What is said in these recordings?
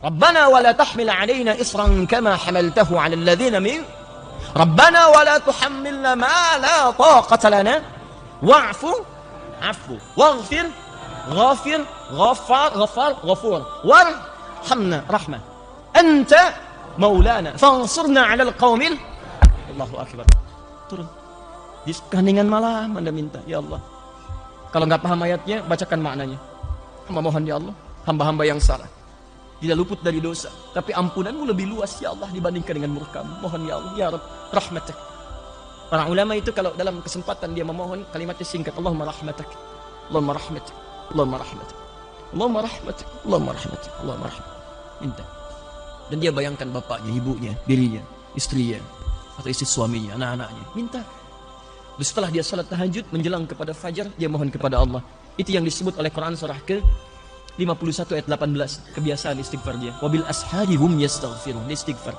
Rabbana wa la tahmil 'alaina isran kama hamaltahu 'alal ladzina min Rabbana wa la tuhammilna ma la taqata lana wa'fu 'waghfir ghafir ghafar ghafur warhamna rahmah anta maulana fansurna 'alal qaumil Allahu akbar. Turun di keheningan malam Anda minta, ya Allah. Kalau nggak paham ayatnya, bacakan maknanya. Hamba mohon ya Allah, hamba-hamba yang salah tidak luput dari dosa, tapi ampunanmu lebih luas ya Allah dibandingkan dengan murkamu. Mohon ya Allah, ya Rabb, rahmatak. Para ulama itu kalau dalam kesempatan dia memohon, kalimatnya singkat, Allahumma rahmatak, Allahumma rahmatak, Allahumma rahmatak, Allahumma rahmatak, Allahumma rahmatak, Allahumma rahmatak. Minta. Dan dia bayangkan bapaknya, ibunya, dirinya, istrinya, atau istri suaminya, anak-anaknya. Minta. Dan setelah dia salat tahajud menjelang kepada fajar, dia mohon kepada Allah. Itu yang disebut oleh Quran surah ke-51 ayat 18. Kebiasaan istighfar dia. Wabil ashari hum yastaghfirun. Istighfar.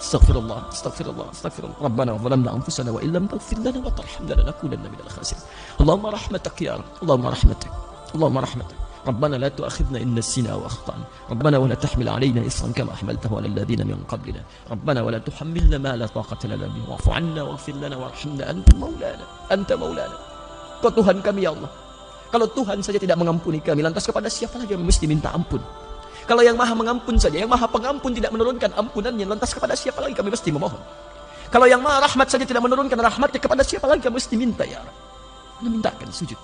Astaghfirullah, astaghfirullah, astaghfirullah. Rabbana zalamna anfusana wa illam taghfir lana wa tarhamna lanakunanna minal khasirin. Allahumma rahmatak ya Rabb. Allahumma rahmatak. Allahumma rahmatak. ربنا لا تؤاخذنا إن نسينا وأخطأنا ربنا ولا تحمل علينا إصرا كما حملته على الذين من قبلنا ربنا ولا تحملنا ما لا طاقة لنا به واعف عنا واغفر لنا وارحمنا أنت مولانا Kau Tuhan kami ya Allah. Kalau Tuhan saja tidak mengampuni kami, lantas kepada siapa lagi yang mesti minta ampun? Kalau yang maha mengampun saja, yang maha pengampun tidak menurunkan ampunannya, lantas kepada siapa lagi kami mesti memohon? Kalau yang maha rahmat saja tidak menurunkan rahmatnya, kepada siapa lagi kami mesti minta ya Allah? Anda mintakan sujud.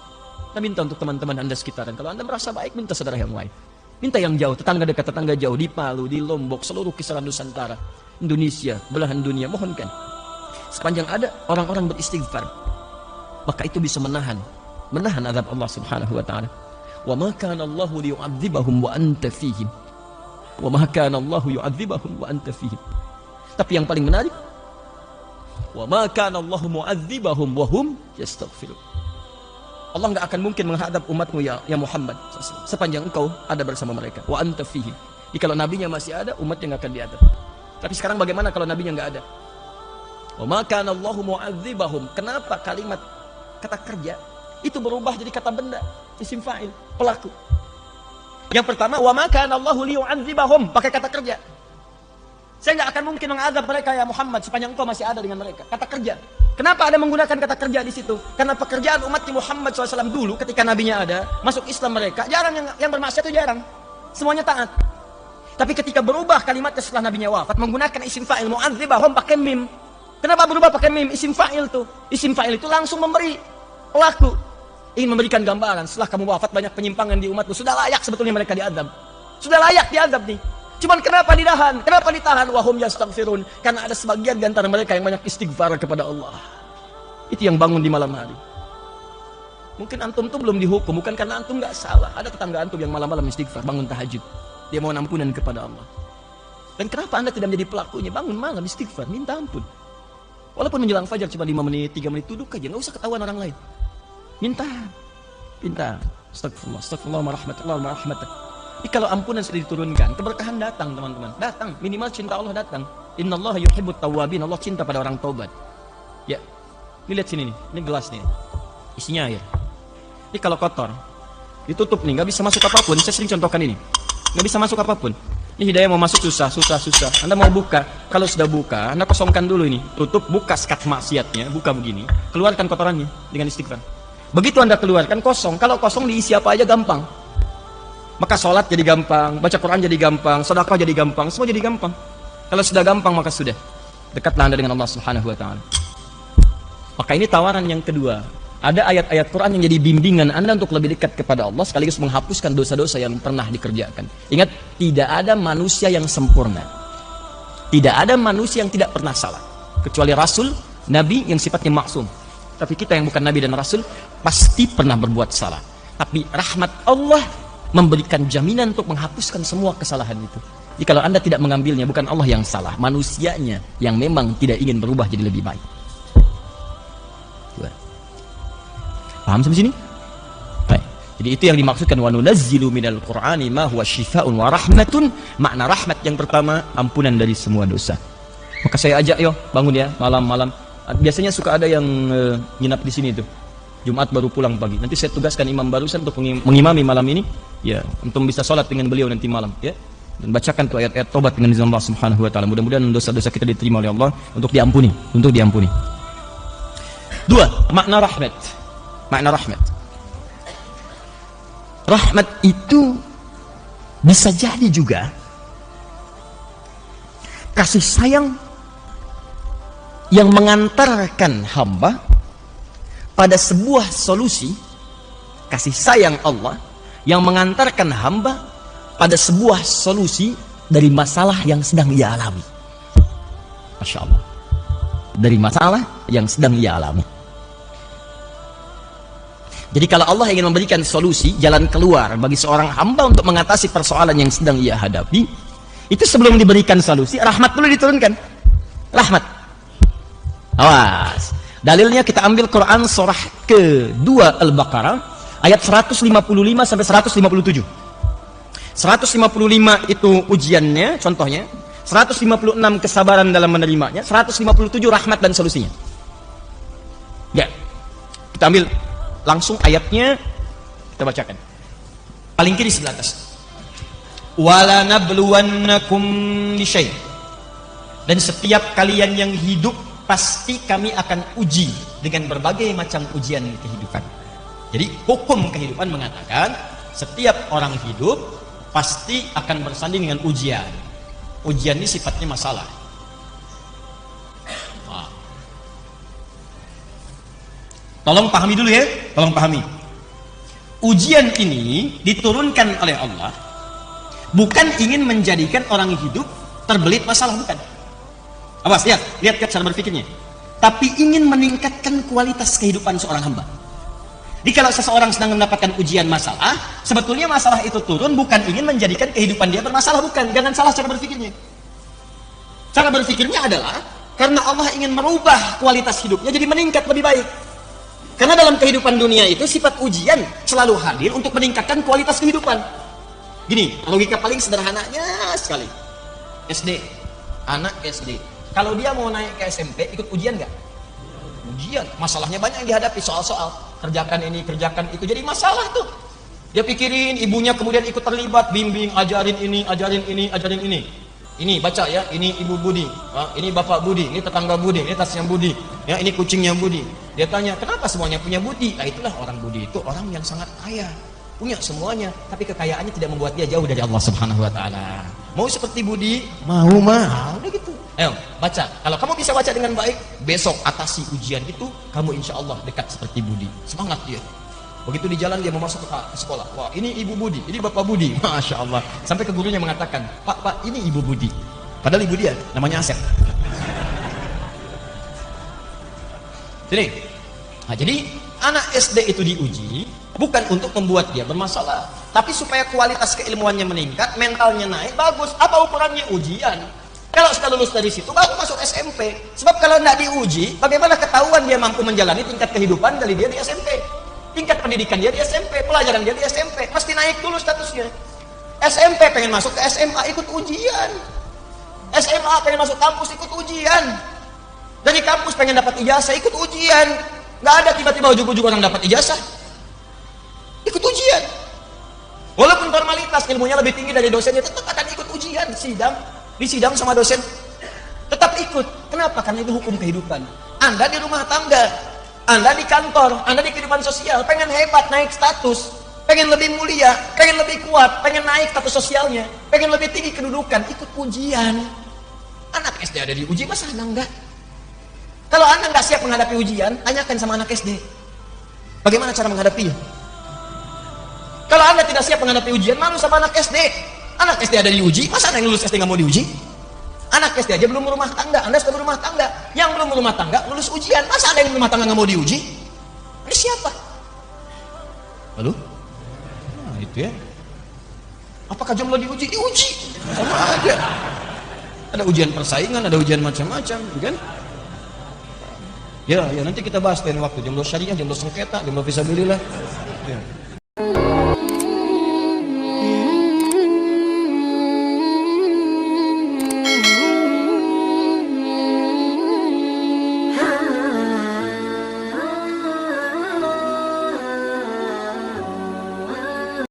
Anda minta untuk teman-teman Anda sekitaran. Kalau Anda merasa baik, minta saudara yang lain. Minta yang jauh, tetangga dekat, tetangga jauh, di Palu, di Lombok, seluruh kisaran Nusantara, Indonesia, belahan dunia, mohonkan. Sepanjang ada orang-orang beristighfar, maka itu bisa menahan azab Allah Subhanahu wa taala. Wa ma kana Allahu liyu'adzibahum wa anta fihim. Wa ma kana Allahu yu'adzibahum wa anta fihim. Tapi yang paling menarik, wa ma kana Allahu mu'adzibahum wa hum yastaghfirun. Allah nggak akan mungkin menghadap umatmu ya Muhammad sepanjang engkau ada bersama mereka. Wa anta fihim. Jadi kalau nabinya masih ada, umatnya nggak akan diadab. Tapi sekarang bagaimana kalau nabinya nggak ada? Wa ma kana Allahu mu'adzibahum. Kenapa kalimat kata kerja itu berubah jadi kata benda, isim fa'il, pelaku? Yang pertama, wa ma kana Allahu liyu'adzibahum, pakai kata kerja. Saya nggak akan mungkin mengadab mereka ya Muhammad sepanjang engkau masih ada dengan mereka. Kata kerja. Kenapa ada menggunakan kata kerja di situ? Karena pekerjaan umat Muhammad SAW dulu ketika nabinya ada, masuk Islam mereka, jarang yang bermaksiat itu jarang. Semuanya taat. Tapi ketika berubah kalimatnya setelah nabinya wafat, menggunakan isim fa'il mu'adzibahum pakai mim. Kenapa berubah pakai mim? Isim fa'il tuh. Isim fa'il itu langsung memberi pelaku. Ingin memberikan gambaran, setelah kamu wafat banyak penyimpangan di umatmu, sudah layak sebetulnya mereka diadab. Sudah layak diadab nih. Cuman kenapa ditahan? Kenapa ditahan? Wahum yastaghfirun. Karena ada sebagian di antara mereka yang banyak istighfar kepada Allah. Itu yang bangun di malam hari. Mungkin antum tuh belum dihukum, bukan karena antum nggak salah. Ada tetangga antum yang malam-malam istighfar, bangun tahajud. Dia mau ampunan kepada Allah. Dan kenapa Anda tidak menjadi pelakunya? Bangun malam istighfar, minta ampun. Walaupun menjelang fajar cuma 5 menit, 3 menit, duduk aja, nggak usah ketahuan orang lain. Minta. Astagfirullah, astagfirullah, rahmatullah. Jadi kalau ampunan sudah diturunkan, keberkahan datang teman-teman. Datang, minimal cinta Allah datang. Innallaha yuhibbut tawwabin, Allah cinta pada orang taubat. Ya, ini lihat sini nih, ini gelas nih, isinya air. Ini kalau kotor, ditutup nih, nggak bisa masuk apapun. Saya sering contohkan ini, nggak bisa masuk apapun. Ini hidayah mau masuk susah. Anda mau buka, kalau sudah buka, Anda kosongkan dulu ini, tutup, buka sekat maksiatnya, buka begini, keluarkan kotorannya dengan istighfar. Begitu Anda keluarkan kosong, kalau kosong diisi apa aja gampang. Maka sholat jadi gampang, baca Quran jadi gampang, sedekah jadi gampang, semua jadi gampang. Kalau sudah gampang maka sudah dekatlah Anda dengan Allah Subhanahu wa taala. Maka ini tawaran yang kedua. Ada ayat-ayat Quran yang jadi bimbingan Anda untuk lebih dekat kepada Allah sekaligus menghapuskan dosa-dosa yang pernah dikerjakan. Ingat, tidak ada manusia yang sempurna. Tidak ada manusia yang tidak pernah salah, kecuali Rasul, Nabi yang sifatnya maksum. Tapi kita yang bukan Nabi dan Rasul pasti pernah berbuat salah. Tapi rahmat Allah memberikan jaminan untuk menghapuskan semua kesalahan itu. Jadi kalau Anda tidak mengambilnya, bukan Allah yang salah, manusianya yang memang tidak ingin berubah jadi lebih baik. Paham sampai sini? Baik. Jadi itu yang dimaksudkan wa nunazzilu minal Qur'ani ma huwa syifaa'un wa rahmatun. Makna rahmat yang pertama, ampunan dari semua dosa. Maka saya ajak bangun ya malam-malam. Biasanya suka ada yang nginap di sini tuh. Jumat baru pulang pagi. Nanti saya tugaskan imam barusan untuk mengimami malam ini. Ya, untuk bisa sholat dengan beliau nanti malam. Ya, Dan bacakan tuh ayat-ayat tobat dengan izin Allah Subhanahu wa taala. Mudah-mudahan dosa-dosa kita diterima oleh Allah untuk diampuni, untuk diampuni. 2, makna rahmat. Makna rahmat. Rahmat itu bisa jadi juga kasih sayang yang mengantarkan hamba pada sebuah solusi. Kasih sayang Allah yang mengantarkan hamba pada sebuah solusi dari masalah yang sedang ia alami. Masya Allah. Dari masalah yang sedang ia alami. Jadi kalau Allah ingin memberikan solusi, jalan keluar bagi seorang hamba untuk mengatasi persoalan yang sedang ia hadapi, itu sebelum diberikan solusi, rahmat dulu diturunkan. Rahmat. Awas. Dalilnya kita ambil Quran surah ke-2 Al-Baqarah ayat 155 sampai 157. 155 itu ujiannya, contohnya. 156 kesabaran dalam menerimanya. 157 rahmat dan solusinya. Ya. Kita ambil langsung ayatnya, kita bacakan. Paling kiri sebelah atas. Wala nabluwannakum bisyai'. Dan setiap kalian yang hidup pasti kami akan uji dengan berbagai macam ujian kehidupan. Jadi hukum kehidupan mengatakan setiap orang hidup pasti akan bersanding dengan ujian. Ujian ini sifatnya masalah. Nah. Tolong pahami dulu ya, tolong pahami. Ujian ini diturunkan oleh Allah bukan ingin menjadikan orang hidup terbelit masalah, bukan. Awas, lihat cara berpikirnya. Tapi ingin meningkatkan kualitas kehidupan seorang hamba. Jadi kalau seseorang sedang mendapatkan ujian masalah, sebetulnya masalah itu turun bukan ingin menjadikan kehidupan dia bermasalah, bukan. Jangan salah cara berpikirnya. Cara berpikirnya adalah karena Allah ingin merubah kualitas hidupnya jadi meningkat lebih baik. Karena dalam kehidupan dunia itu sifat ujian selalu hadir untuk meningkatkan kualitas kehidupan. Gini, logika paling sederhananya sekali. SD, anak SD. Kalau dia mau naik ke SMP, ikut ujian nggak? Ujian, masalahnya banyak yang dihadapi, soal-soal. Kerjakan ini, kerjakan itu, jadi masalah tuh. Dia pikirin, ibunya kemudian ikut terlibat, bimbing, ajarin ini, ajarin ini, ajarin ini. Ini baca ya, ini ibu Budi, ini bapak Budi, ini tetangga Budi, ini tasnya Budi, ya ini kucingnya Budi. Dia tanya, kenapa semuanya punya Budi? Nah itulah orang Budi itu orang yang sangat kaya, punya semuanya, tapi kekayaannya tidak membuat dia jauh dari Allah Subhanahu Wa Taala. Mau seperti Budi? Mau mah, udah gitu. Ayo baca. Kalau kamu bisa baca dengan baik, besok atasi ujian itu, kamu insya Allah dekat seperti Budi. Semangat dia. Begitu di jalan dia mau masuk ke sekolah. Wah ini ibu Budi, ini bapak Budi. Masya Allah. Sampai ke gurunya mengatakan, Pak, ini ibu Budi. Padahal ibu dia namanya Asep. Jadi anak SD itu diuji bukan untuk membuat dia bermasalah, tapi supaya kualitas keilmuannya meningkat, mentalnya naik, bagus. Apa ukurannya? Ujian. Kalau sudah lulus dari situ baru masuk SMP. Sebab kalau tidak diuji, bagaimana ketahuan dia mampu menjalani tingkat kehidupan dari dia di SMP? Tingkat pendidikan dia di SMP, pelajaran dia di SMP, mesti naik dulu statusnya. SMP pengen masuk ke SMA, ikut ujian. SMA pengen masuk kampus, ikut ujian. Dari kampus pengen dapat ijazah, ikut ujian. Nggak ada tiba-tiba ujuk-ujuk orang dapat ijazah, ikut ujian. Walaupun formalitas ilmunya lebih tinggi dari dosennya, tetap akan ikut ujian. Di sidang sama dosen, tetap ikut. Kenapa? Karena itu hukum kehidupan. Anda di rumah tangga, Anda di kantor, Anda di kehidupan sosial, pengen hebat, naik status, pengen lebih mulia, pengen lebih kuat, pengen naik status sosialnya, pengen lebih tinggi kedudukan, ikut ujian. Anak SD ada diuji, masa Anda enggak? Kalau Anda enggak siap menghadapi ujian, tanyakan sama anak SD. Bagaimana cara menghadapinya? Kalau Anda tidak siap menghadapi ujian, malu sama anak SD. Anak SD ada diuji, masa Anda yang lulus SD nggak mau diuji? Anak SD aja belum berumah tangga, Anda sudah berumah tangga. Yang belum berumah tangga lulus ujian, masa ada yang berumah tangga nggak mau diuji? Ini siapa? Lalu? Nah itu ya. Apakah jomblo diuji? Diuji, sama aja. Ada ujian persaingan, ada ujian macam-macam, kan? Ya nanti kita bahas lain waktu. Jomblo syariah, jomblo sengketa, jomblo fisabilillah. Ya.